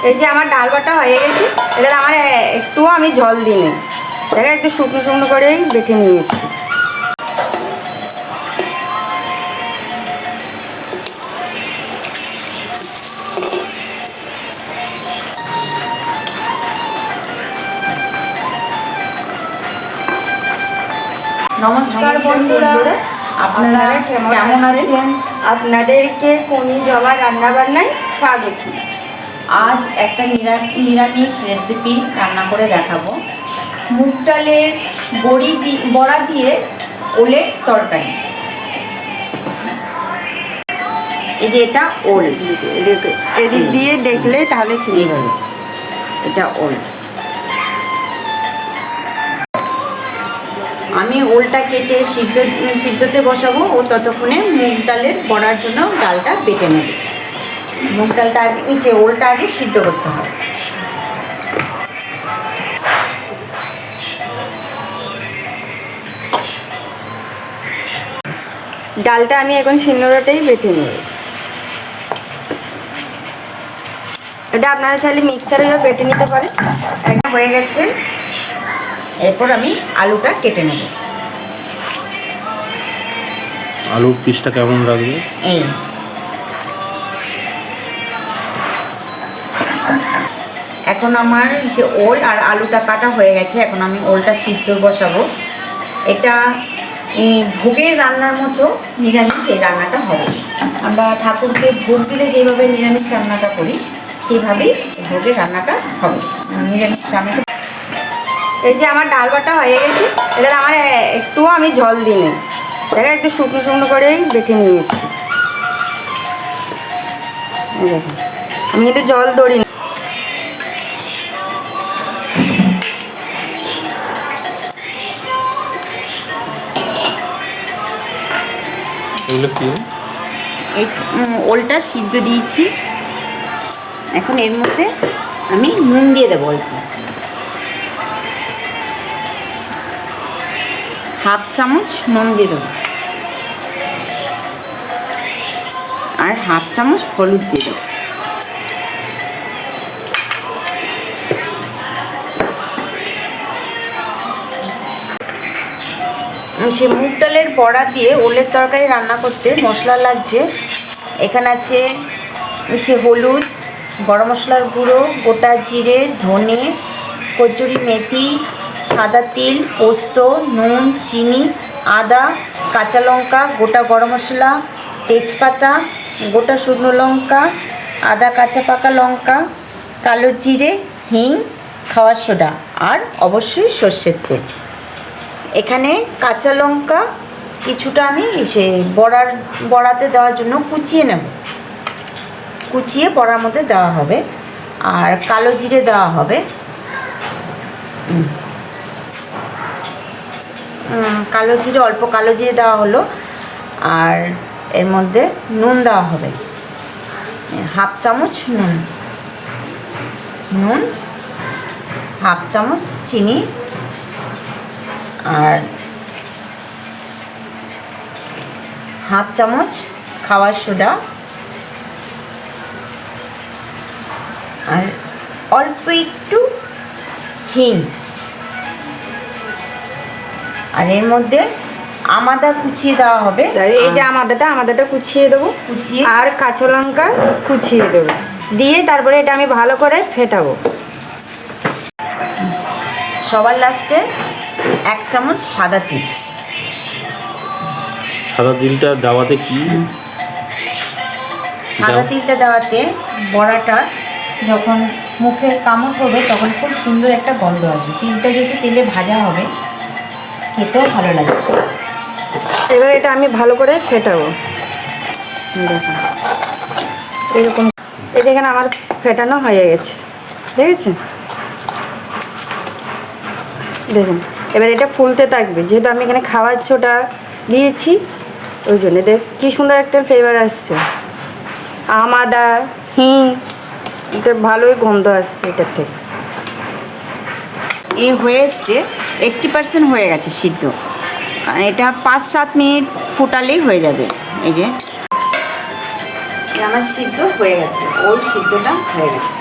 এই যে আমার ডাল বাটা হয়ে গেছে, এটা আমার একটুও আমি জল দিই, দেখে একটু শুকনো শুকনো করেই বেটে নিয়েছি। নমস্কার বন্ধুরা, আপনারা কেমন আছেন? আপনাদেরকে কোনি জমা রান্নাবান্নায় স্বাগত। আজ একটা নিরামিষ রেসিপি রান্না করে দেখাবো। মুগ ডালের বড়া দিয়ে ওলের তরকারি। এই যে এটা ওল, এদিক দিয়ে দেখলে তাহলে চিনে যাবে এটা ওল। আমি ওলটা কেটে সিদ্ধতে বসাবো, ও ততক্ষণে মুগ ডালের বড়ার জন্য ডালটা বেটে নেবে। মুগ ডালটা আগে ওলটা আগে সিদ্ধ করতে হয়। ডালটা আমি এখন শিলনোড়াতেই বেটে নেব। এটা আপনারা চাইলে মিক্সারেও বেটে নিতে পারেন। একটা হয়ে গেছে, এরপর আমি আলুটা কেটে নেব। আলুর পিসটা কেমন রাখবে? এই এখন আমার যে ওল আর আলুটা কাটা হয়ে গেছে, এখন আমি ওলটা সিদ্ধ বসাবো। এটা ভোগের রান্নার মতো নিরামিষ এই রান্নাটা হবে। আমরা ঠাকুরকে ভোগ দিলে যেভাবে নিরামিষ রান্নাটা করি, সেইভাবেই ভোগের রান্নাটা হবে। নিরামিষ রান্নাটা এই যে আমার ডাল বাটা হয়ে গেছে, এটা আমার একটুও আমি জল দিই, দেখে একটু শুকনো শুকনো করেই বেটে নিয়েছি। দেখুন আমি কিন্তু জল দড়ি না। এই ওলটা সিদ্ধ দিয়েছি, এখন এর মধ্যে আমি নুন দিয়ে দেবো অল্প, হাফ চামচ নুন দিয়ে দেবো, আর হাফ চামচ হলুদ দিয়ে দেবো। সে মুগ ডালের বড়া দিয়ে ওলের তরকারি রান্না করতে মশলা লাগছে। এখানে আছে সে হলুদ, গরম মশলার গুঁড়ো, গোটা জিরে, ধনে, কচুরি মেথি, সাদা তিল, পোস্ত, নুন, চিনি, আদা, কাঁচা লঙ্কা, গোটা গরম মশলা, তেজপাতা, গোটা শুকনো লঙ্কা, আদা কাঁচা পাকা লঙ্কা, কালো জিরে, হিং, খাওয়ার সোডা, আর অবশ্যই সর্ষের তেল। এখানে কাঁচা লঙ্কা কিছুটা আমি বড়াতে দেওয়ার জন্য কুচিয়ে নেব, কুচিয়ে বড়ার মধ্যে দেওয়া হবে। আর কালো জিরে দেওয়া হবে, অল্প কালো জিরে দেওয়া হলো। আর এর মধ্যে নুন দেওয়া হবে, হাফ চামচ নুন, হাফ চামচ চিনি, আর হাফ চামচ খাওয়ার সোডা, আর অল্প একটু হিং। আর এর মধ্যে আমাদা কুচিয়ে দেওয়া হবে। এই যে আমাদাটা কুচিয়ে দেবো, কুচিয়ে আর কাঁচা লঙ্কা কুচিয়ে দেবো, দিয়ে তারপরে এটা আমি ভালো করে ফেটাবো। সবার লাস্টে এক চামচ সাদা তিল। সাদা তিলটা দেওয়াতে কি? সাদা তিলটা দেওয়াতে বড়াটা যখন মুখে কামড় করবে তখন খুব সুন্দর একটা গন্ধ আসবে। তিলটা যেহেতু তেলে ভাজা হবে, খেতেও ভালো লাগবে। এবার এটা আমি ভালো করে ফেটাবো। দেখুন এরকম, এই দেখেন আমার ফেটানো হয়ে গেছে, দেখেছেন? দেখুন এবার এটা ফুলতে থাকবে, যেহেতু আমি এখানে খাওয়ার ছোটা দিয়েছি ওই জন্য। দেখ কী সুন্দর একটা ফ্লেভার আসছে, আমাদা হিং, এটা ভালোই গন্ধ আসছে এটার থেকে। এ হয়ে এসছে, 80% হয়ে গেছে সিদ্ধ। এটা 5-7 মিনিট ফোটালেই হয়ে যাবে। এই যে আমার সিদ্ধ হয়ে গেছে, ওল সিদ্ধটা হয়ে গেছে।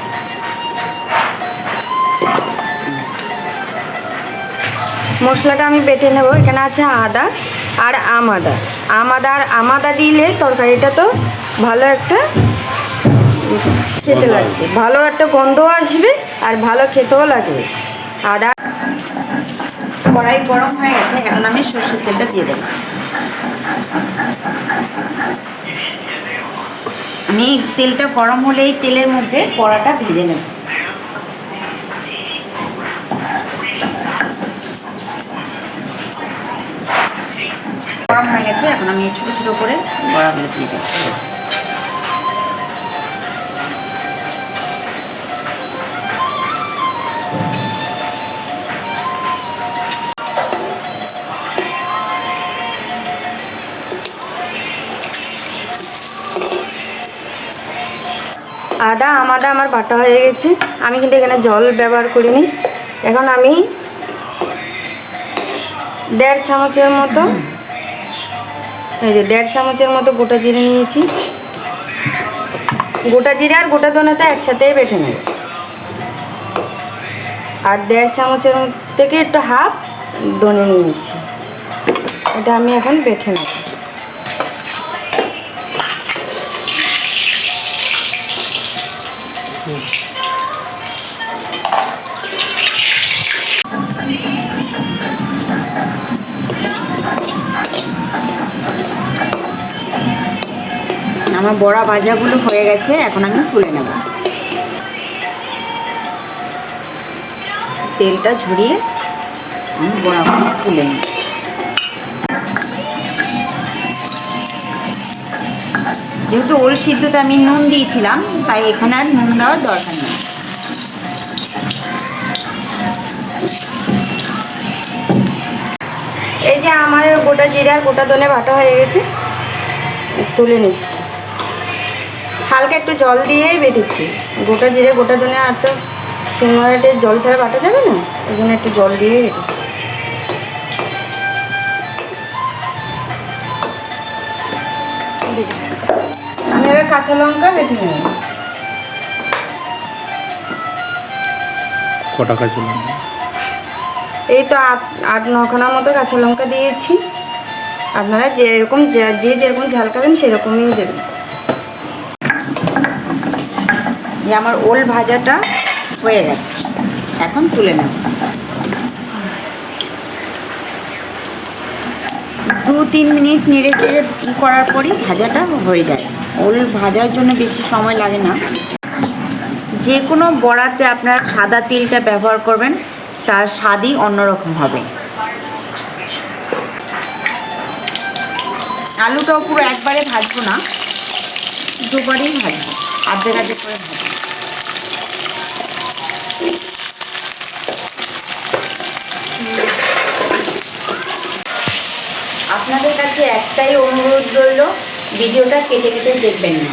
মশলাটা আমি বেটে নেব। এখানে আছে আদা আর আমাদা দিলে তরকারিটা তো ভালো একটা খেতে লাগবে, ভালো একটা গন্ধ আসবে আর ভালো খেতেও লাগবে। আদা কড়াই গরম হয়ে গেছে, এখন আমি সর্ষের তেলটা দিয়ে দেবো। আমি তেলটা গরম হলেই তেলের মধ্যে বড়াটা ভেজে নেব। গরম হয়ে গেছে, এখন আমি ছোটো ছোটো করে বড়াগুলো দিয়ে দেবো। আদা আমার বাটা হয়ে গেছে। আমি কিন্তু এখানে জল ব্যবহার করিনি। এখন আমি 1.5 চামচের মতো, এই যে 1.5 চামচের মতো গোটা জিরে নিয়েছি। গোটা জিরে আর গোটা ধনেটা একসাথেই বেটে নেব। আর 1.5 চামচের থেকে একটু হাফ ধনে নিয়েছি, এটা আমি এখন বেটে নেব। আমার বড়া ভাজাগুলো হয়ে গেছে, এখন আমি তুলে নেব। তেলটা ঝরিয়ে আমি বড়াগুলো তুলে নেব। যেহেতু ওল সিদ্ধতে আমি নুন দিয়েছিলাম, তাই এখানে আর নুন দেওয়ার দরকার নেই। এই যে আমার গোটা জিরে আর গোটা ধনে বাটা হয়ে গেছে, তুলে নিচ্ছি। হালকা একটু জল দিয়েই বেটেছি। গোটা জিরে গোটা ধনে আর তো শিলনোড়াতে জল ছাড়া বাটা যাবে না, ওই জন্য একটু জল দিয়েই বেটেছি। আমি এবার কাঁচা লঙ্কা বেটে নেব। কটা কাঁচা লঙ্কা? এই তো 8-9খানার মতো কাঁচা লঙ্কা দিয়েছি। আপনারা যেরকম যেরকম ঝাল খাবেন সেরকমই দেবেন। যে আমার ওল ভাজাটা হয়ে গেছে, এখন তুলে নেব। 2-3 মিনিট নেড়ে চেড়ে করার পরই ভাজাটা হয়ে যায়। ওল ভাজার জন্য বেশি সময় লাগে না। যে কোনো বড়াতে আপনার সাদা তেলটা ব্যবহার করবেন, তার স্বাদই অন্যরকম হবে। আলুটাও পুরো একবারে ভাজবো না, দুবারই ভাজবো, আর্ধেক আর্ধেক করে ভাজবো। আপনাদের কাছে একটাই অনুরোধ রইল, ভিডিওটা কেটে কেটে দেখবেন না।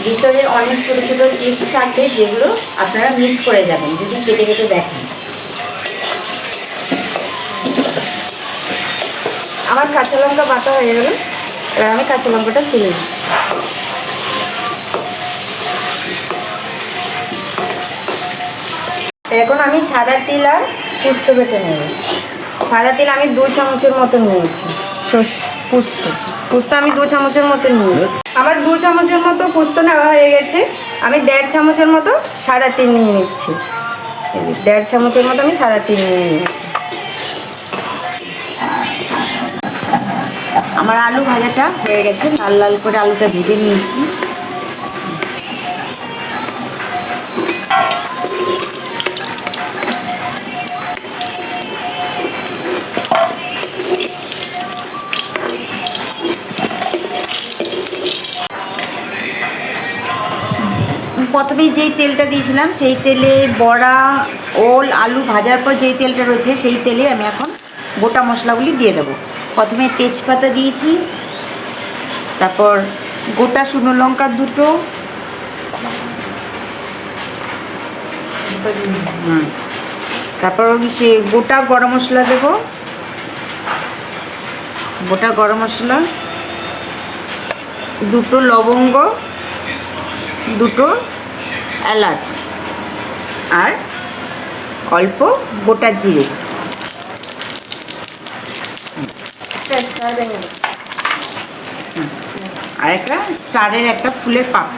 ভিতরে অনেক ছোটো ছোটো টিপস থাকবে, যেগুলো আপনারা মিস করে যাবেন যদি কেটে কেটে দেখেন। আমার কাঁচা লঙ্কা বাটা হয়ে গেল, এবার আমি কাঁচা লঙ্কাটা তুলে নিই। এখন আমি সাদা তিল আর পুস্ত বেটে নেব। সাদা তিল আমি 2 চামচের মতো নিয়েছি। পুস্ত আমি 2 চামচের মতো নিয়েছি। আমার 2 চামচের মতো পুস্ত নেওয়া হয়ে গেছে। আমি 1.5 চামচের মতো সাদা তিল নিয়ে নিচ্ছি। 1.5 চামচের মতো আমি সাদা তিল নিয়ে নিচ্ছি। আমার আলু ভাজাটা হয়ে গেছে, লাল লাল করে আলুটা ভেজে নিয়েছি। প্রথমেই যেই তেলটা দিয়েছিলাম, সেই তেলে বড়া, ওল, আলু ভাজার পর যেই তেলটা রয়েছে, সেই তেলে আমি এখন গোটা মশলাগুলি দিয়ে দেবো। প্রথমে তেজপাতা দিয়েছি, তারপর গোটা শুকনো লঙ্কা 2টো, তারপর সে গোটা গরম মশলা দেব, গোটা গরম মশলা, 2টো লবঙ্গ, 2টো এলাচ আর অল্প গোটা জিরে। একটা স্টার ভেঙে দাও। আর একটা স্টারের একটা ফুলের পাপ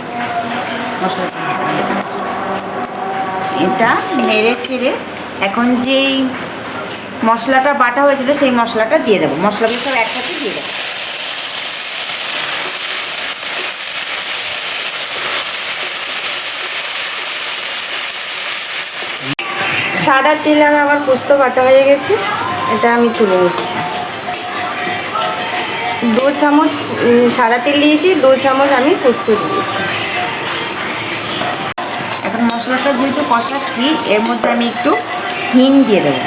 মশলাটা। এটা নেড়ে চেড়ে এখন যেই মশলাটা বাটা হয়েছিল সেই মশলাটা দিয়ে দেবো, মশলাগুলো সব একসাথে দিয়ে দেবো। সাদা তেল আর আমার পোস্ত বাটা হয়ে গেছে, এটা আমি তুলে নিচ্ছি। 2 চামচ সাদা তেল দিয়েছি, 2 চামচ আমি পোস্ত দিয়েছি। এখন মশলাটা যেহেতু কষাচ্ছি এর মধ্যে আমি একটু হিং দিয়ে দেবো।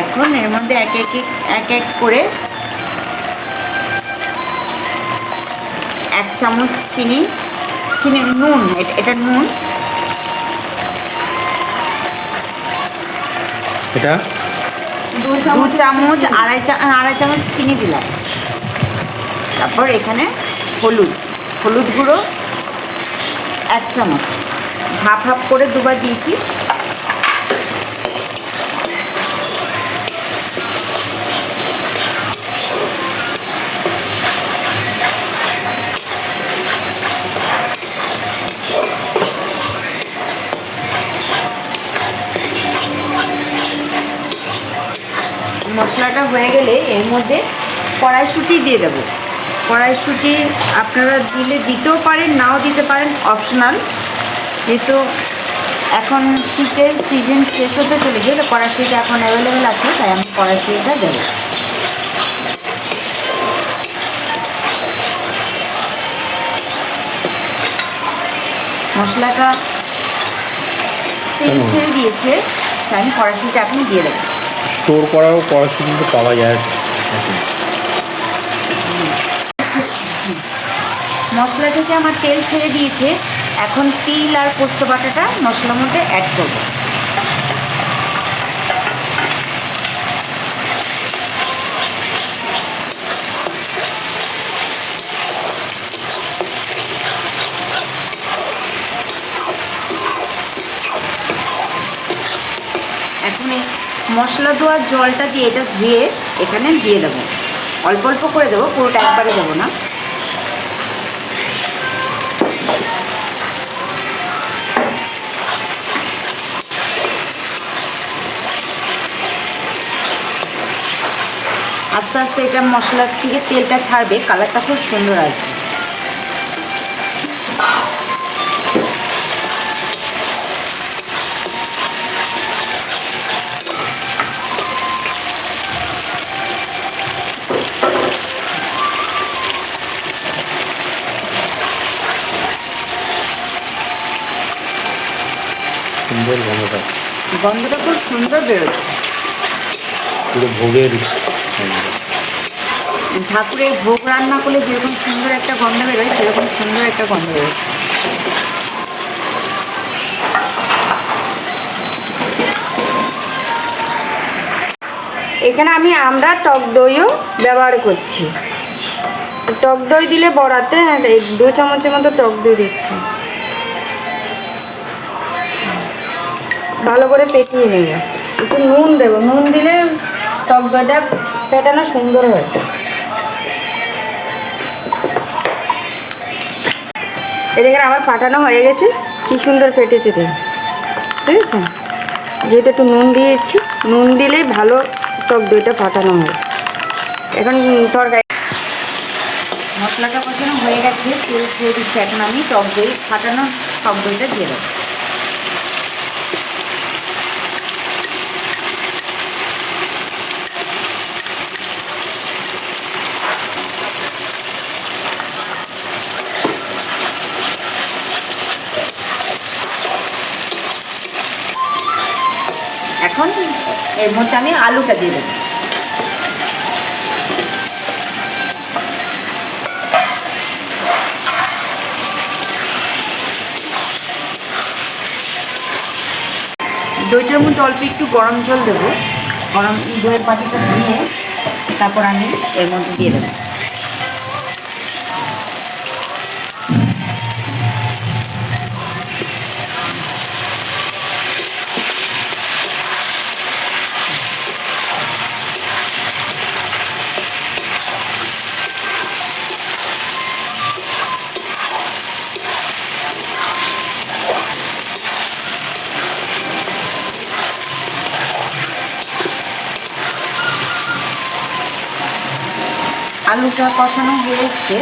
এখন এর মধ্যে এক এক করে 1 চামচ চিনি নুন, এটা নুন, এটা 2 2 চামচ চামচ আড়াই চামচ চিনি দিলাম। তারপর এখানে হলুদ গুঁড়ো 1 চামচ, হাফ হাফ করে দুবার দিয়েছি। মশলাটা হয়ে গেলে এর মধ্যে কড়াইশুঁটি দিয়ে দেবো। কড়াইশুঁটি আপনারা দিতেও পারেন, নাও দিতে পারেন, অপশনাল। যেহেতু এখন শীতের সিজন শেষ হতে চলেছে, তো কড়াইশুঁটি এখন অ্যাভেলেবেল আছে, তাই আমি কড়াইশুঁটিটা দেবো। মশলাটা তেল ছেড়ে দিয়েছে, তাই আমি কড়াইশুঁটিটা এখন দিয়ে দেবো। স্টোর করাও কড়াইশুঁটি কিন্তু পাওয়া যায় এখন। মশলা থেকে আমার তেল ছেড়ে দিয়েছে, এখন তিল আর পোস্ত বাটাটা মশলার মধ্যে অ্যাড করব। এখন এই মশলা ধোয়ার জলটা দিয়ে এটা ধুয়ে এখানে দিয়ে দেবো। অল্প অল্প করে দেবো, পুরোটা একবারে দেবো না। আস্তে আস্তে এটা মশলার থেকে তেলটা ছাড়বে, কালারটা খুব সুন্দর আসবে। সুন্দর গন্ধটা, গন্ধটা খুব সুন্দর বেরোচ্ছে। পুরো ভোগের ঠাকুরের ভোগ রান্না করলে যেরকম সুন্দর একটা গন্ধ বেরোয়, সেরকম সুন্দর একটা গন্ধ বেরোয়। এখানে আমরা টক দইও ব্যবহার করছি। টক দই দিলে বড়াতে 2 চামচের মতো টক দই দিচ্ছি। ভালো করে পেটিয়ে নেব। একটু নুন দেবো, নুন দিলে টক দইটা ফেটানো সুন্দর হয়। এদিকে আমার ফাটানো হয়ে গেছে, কি সুন্দর ফেটেছে দেখুন, ঠিক আছে। যেহেতু একটু নুন দিয়েছি, নুন দিলেই ভালো টক দইটা ফাটানো হয়। এখন তরকারি মশলাটা কষানো হয়ে গেছে, তেল ছেড়ে দিচ্ছে। এখন আমি টক দই ফাটানো টক দইটা দিয়ে দেবো। এখন এর মধ্যে আমি আলুটা দিয়ে দেবো। দইটার মধ্যে অল্প একটু গরম জল দেবো। গরম দইয়ের বাটিটা ধুয়ে তারপর আমি এর মধ্যে দিয়ে দেবো। আলুটা কষানো হয়ে এসছে,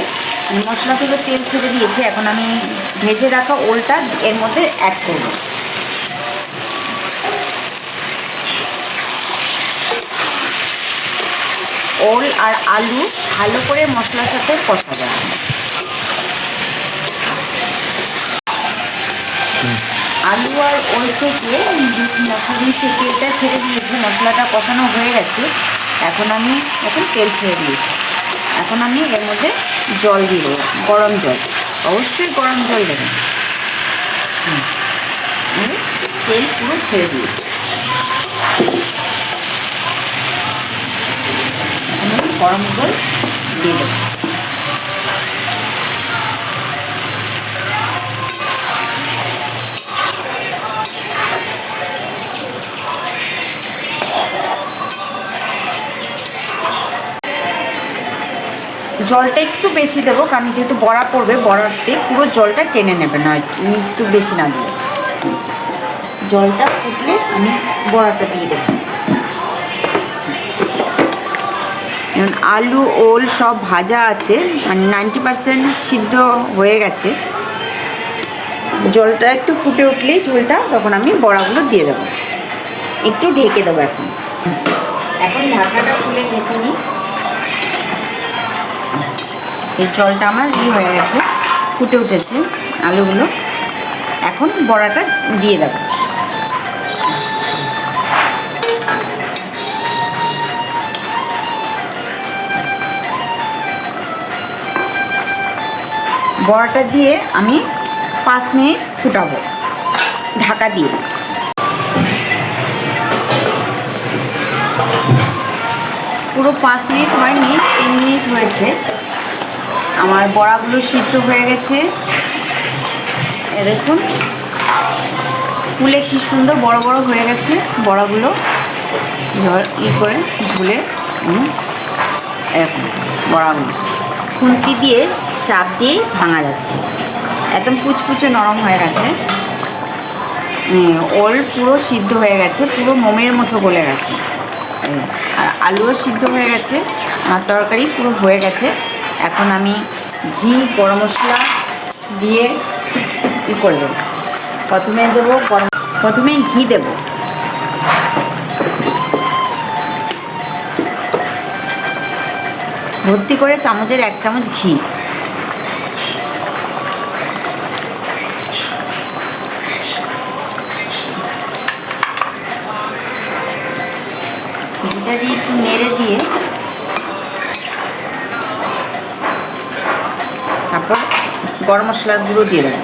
মশলা থেকে তেল ছেড়ে দিয়েছে। এখন আমি ভেজে রাখা ওলটা এর মধ্যে অ্যাড করব। ওল আর আলু ভালো করে মশলার সাথে কষা যায়। আলু আর ওল থেকে মশলা দিয়ে তেলটা ছেড়ে দিয়েছি, মশলাটা কষানো হয়ে গেছে। এখন আমি তেল ছেড়ে দিয়েছি। এখন আমি এর মধ্যে জল দিয়ে দেবো, গরম জল, অবশ্যই গরম জল দেবেন। তেল পুরো ছেড়ে দিয়েছি। আমি গরম জল দিয়ে দেবো। জলটা একটু বেশি দেবো, কারণ যেহেতু বড়া পড়বে, বড়াতে পুরো জলটা টেনে নেবে, নয় একটু বেশি না দিলে। জলটা ফুটলে আমি বড়াটা দিয়ে দেবো। যেমন আলু ওল সব ভাজা আছে, মানে 90% সিদ্ধ হয়ে গেছে। জলটা একটু ফুটে উঠলেই ঝোলটা, তখন আমি বড়াগুলো দিয়ে দেবো। একটু ঢেকে দেবো। এখন ঢাকাটা খুলে দেখে নিই। এই জলটা আমার হয়ে গেছে, ফুটে উঠেছে আলুগুলো। এখন বড়াটা দিয়ে দেবো। বড়াটা দিয়ে আমি 5 মিনিট ফুটাবো ঢাকা দিয়ে। পুরো 5 মিনিট হয়নি, 3 মিনিট হয়েছে। আমার বড়াগুলো সিদ্ধ হয়ে গেছে। দেখুন ফুলে কি সুন্দর বড় বড় হয়ে গেছে বড়াগুলো। করে ঝুলে এরকম বড়াগুলো খুন্তি দিয়ে চাপ দিয়েই ভাঙা যাচ্ছে। একদম কুচকুচে নরম হয়ে গেছে। ওল পুরো সিদ্ধ হয়ে গেছে, পুরো মোমের মতো গলে গেছে। আর আলুও সিদ্ধ হয়ে গেছে, আমার তরকারি পুরো হয়ে গেছে। এখন আমি ঘি গরম মশলা দিয়ে করে দেবো। প্রথমে ঘি দেব। ভর্তি করে চামচের 1 চামচ ঘি। ঘিটা দিয়ে একটু নেড়ে দিয়ে তারপর গরম মশলার গুঁড়ো দিয়ে দেবো।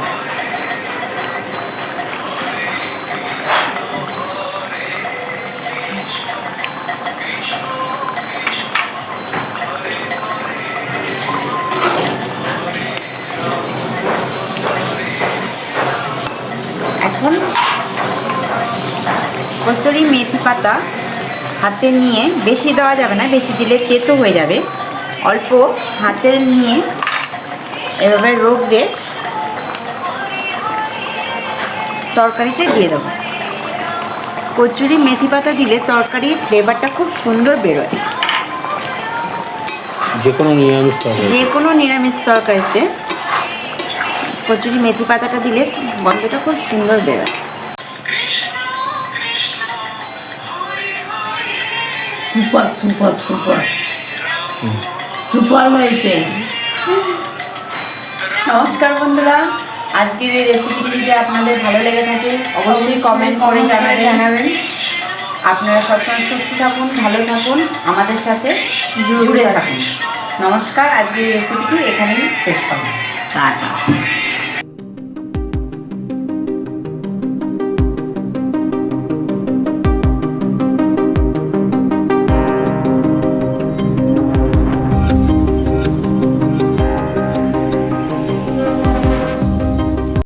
এখন কসুরি মেথি পাতা হাতে নিয়ে, বেশি দেওয়া যাবে না, বেশি দিলে তেতো হয়ে যাবে। অল্প হাতে নিয়ে এভাবে রগড়ে তরকারিতে দিয়ে দেবো। কচুরি মেথি পাতা দিলে তরকারির ফ্লেভারটা খুব সুন্দর বেরোয়। যে কোনো নিরামিষ তরকারিতে কচুরি মেথি পাতাটা দিলে গন্ধটা খুব সুন্দর বেরোয়। সুপার সুপার সুপার সুপার হয়েছে। নমস্কার বন্ধুরা, আজকের এই রেসিপিটি যদি আপনাদের ভালো লেগে থাকে অবশ্যই কমেন্ট করে জানাবেন। আপনারা সবসময় সুস্থ থাকুন, ভালো থাকুন, আমাদের সাথে জুড়ে থাকুন। নমস্কার, আজকের এই রেসিপিটি এখানেই শেষ করব। টাটা।